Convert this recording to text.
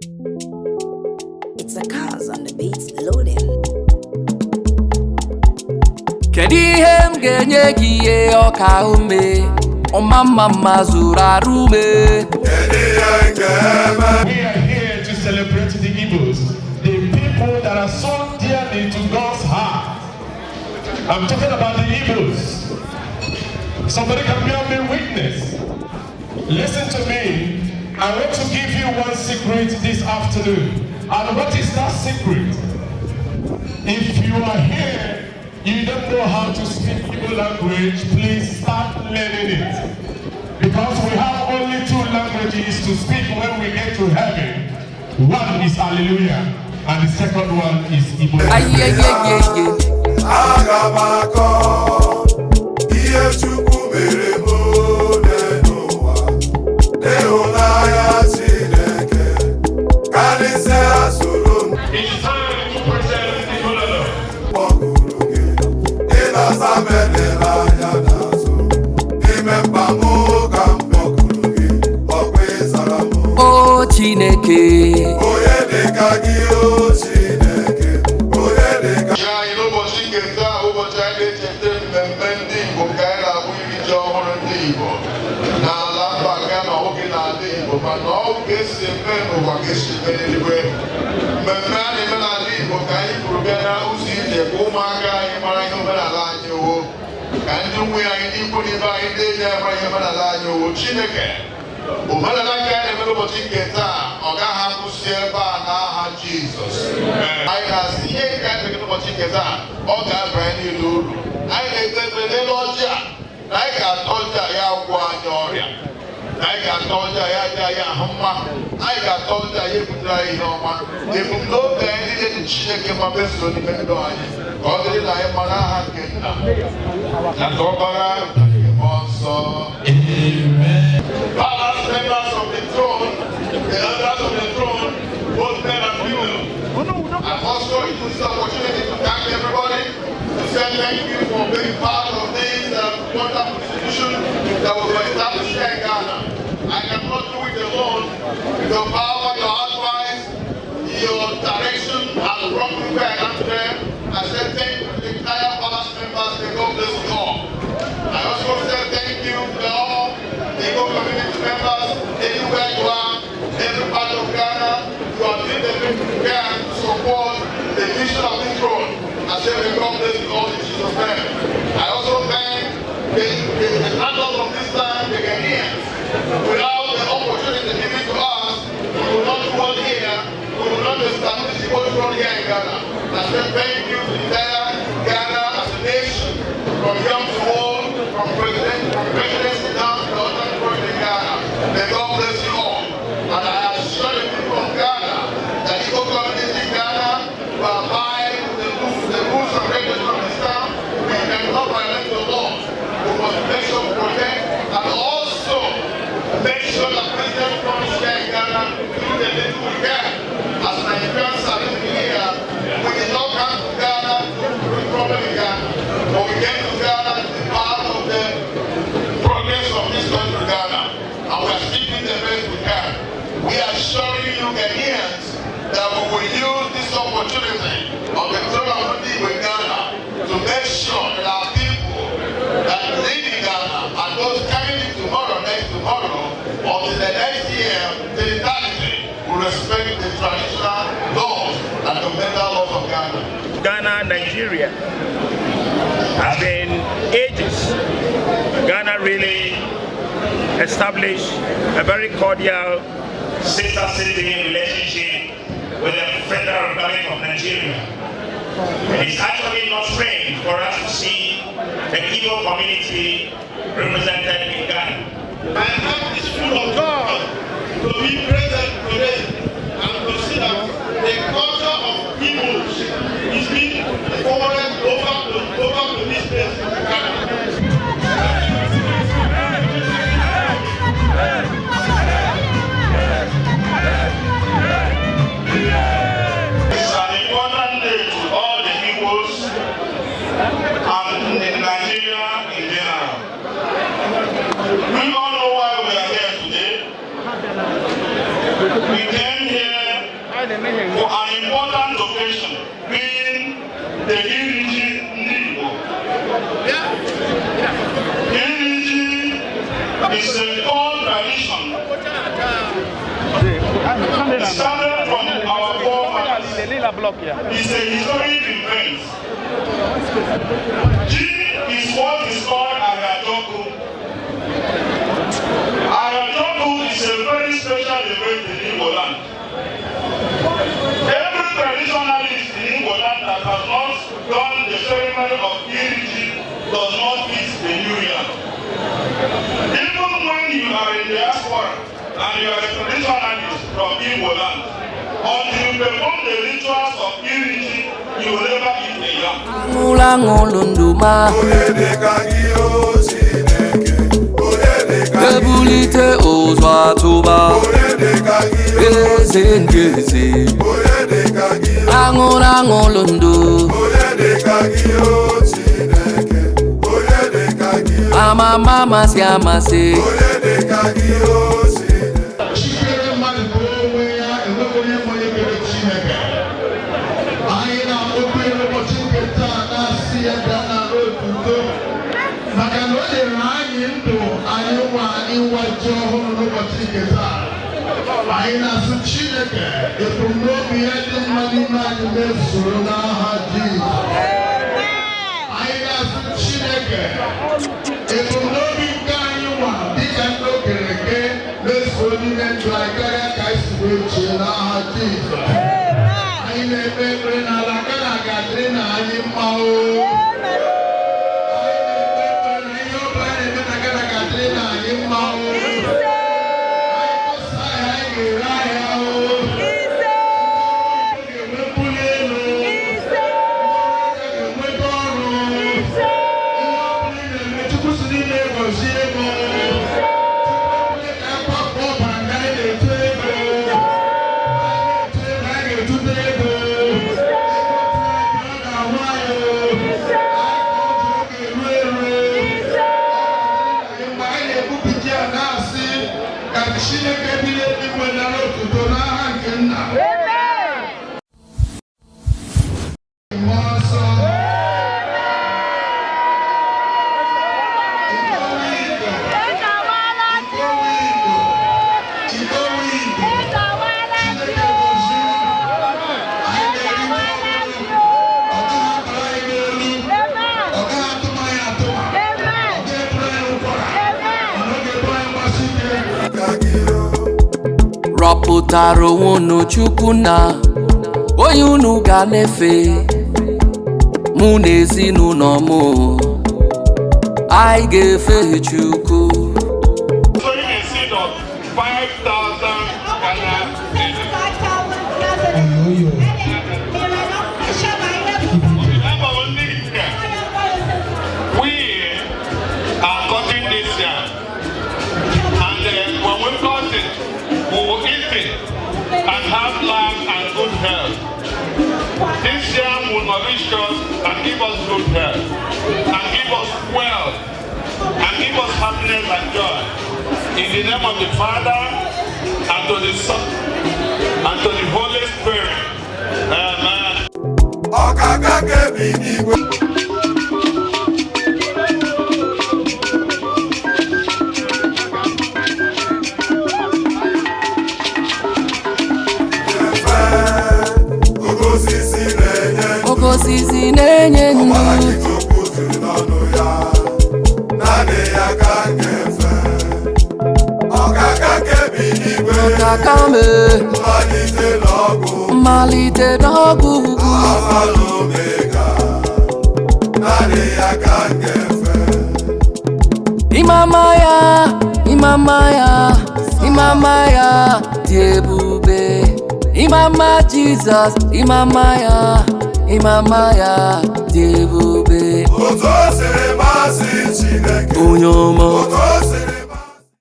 It's a cars on the beats loading. Kedihem genye giye oka ume Omama mazura rume. We are here to celebrate the Igbos, the people that are so dearly to God's heart. I'm talking about the Igbos. Somebody can bear me witness. Listen to me. I want to give you one secret this afternoon. And what is that secret? If you are here, you don't know how to speak Igbo language, please start learning it. Because we have only two languages to speak when we get to heaven. One is Hallelujah, and the second one is Igbo. It's time to present the Igbo. Oh Chineke, Jesus. I can see a kind of all that brand new. I get the Lordja. I got told that I want your. I got told that I got told that you could try Homa. If you know that I didn't check my best on the Medoi, or the Lion Manahan and Dobara also. Amen. Palace members of the throne, the elders of the throne, both men and women. And also use the opportunity to thank everybody, to say thank you for being part of this wonderful institution that was established here in Ghana. I cannot do it alone. Your power, your advice, your direction has brought me where I am today. I said thank you to the entire palace members, the God bless you all. I also say thank you to all the Igbo community members, anywhere you are, every part of Ghana. You are doing everything you can to support the vision of this road. I say may God bless you all in Jesus' name. I also thank the handlers of this time, the Ghanaians. Without the opportunity given to us, we will not do one here, we will not establish the whole road here in Ghana. I say thank you to the entire Ghana as a nation, from young to old, from presidency down to the other people in Ghana. May God bless you all. And I assure the people of Ghana that Igbo community in Ghana will abide the rules and regulations of Islam. We cannot violate the law. We must make sure to protect and also make sure that President comes here in Ghana do the little we can. As Nigerians are living here, we did not come to Ghana to bring problem in Ghana, but we came to Ghana to be part of the progress of this country, Ghana, and we are speaking the best we can. We are assuring you Ghanaians that we will use this opportunity of the throne of the in Ghana to make sure that our people that live in Ghana and those coming in tomorrow, next tomorrow, or to the next year, to eternity, will respect the traditional laws and the mental laws of Ghana. Ghana, Nigeria has been ages. Ghana really established a very cordial sister city relationship with the Federal Republic of Nigeria. It's actually not strange for us to see the Igbo community represented in Ghana. My heart is full of God to be present today and to see that the culture of Igbos is being forwarded over to this place, Ghana. It's an important day to all the Igbos and in Nigeria in general. We all know why we are here today. for an important location, being the Iriji Nibo. Iriji is a old tradition. It started from our forefathers. It's a historic event. G is what is called Ayajoku. Ayajoku is a very special event in Igbo land. Every traditionalist in Igbo land that has not done the ceremony of Iriji does not eat the New Year. Even when you are in diaspora and you are a traditionalist from Igbo land, until you perform the rituals of Iriji, you will never eat a yam. Ebulite ụzọ atụba eze ndị eze aṅụrụ aṅụrụ ndụ amama amasị amasị maka na o nyere anyị ndụ anyị nwa ịwa ji ọhụrụ n'ụbọchị nke taa. Anyị na-asụ Chineke ebumnobi ya dị mma n'ime anyị mezuru n'aha Jizọs. Anyị na-asụ Chineke ebumnobi nke anyị nwa dịka ndị okere eke mezuo n'ime ndụ anyị karịa ka anyị si wee chee n'aha Jizọs. Anyị na-ekpe ekpere n'ala aka na ga-adịrị na anyị mma o. rọpụtara onwe unu Chukwu na onye unu ga na-efe mụ na ezinụlọ m anyị ga-efe Chukwu. This yam will nourish us and give us good health, and give us wealth, and give us happiness and joy. In the name of the Father, and to the Son, and to the Holy Spirit. Amen. Osisi na-enye ndụ ọkaka me mmalite n'ọgwụ ugwu imama ya dị ebube imama Jizọs imama ya dị ebube onye ọma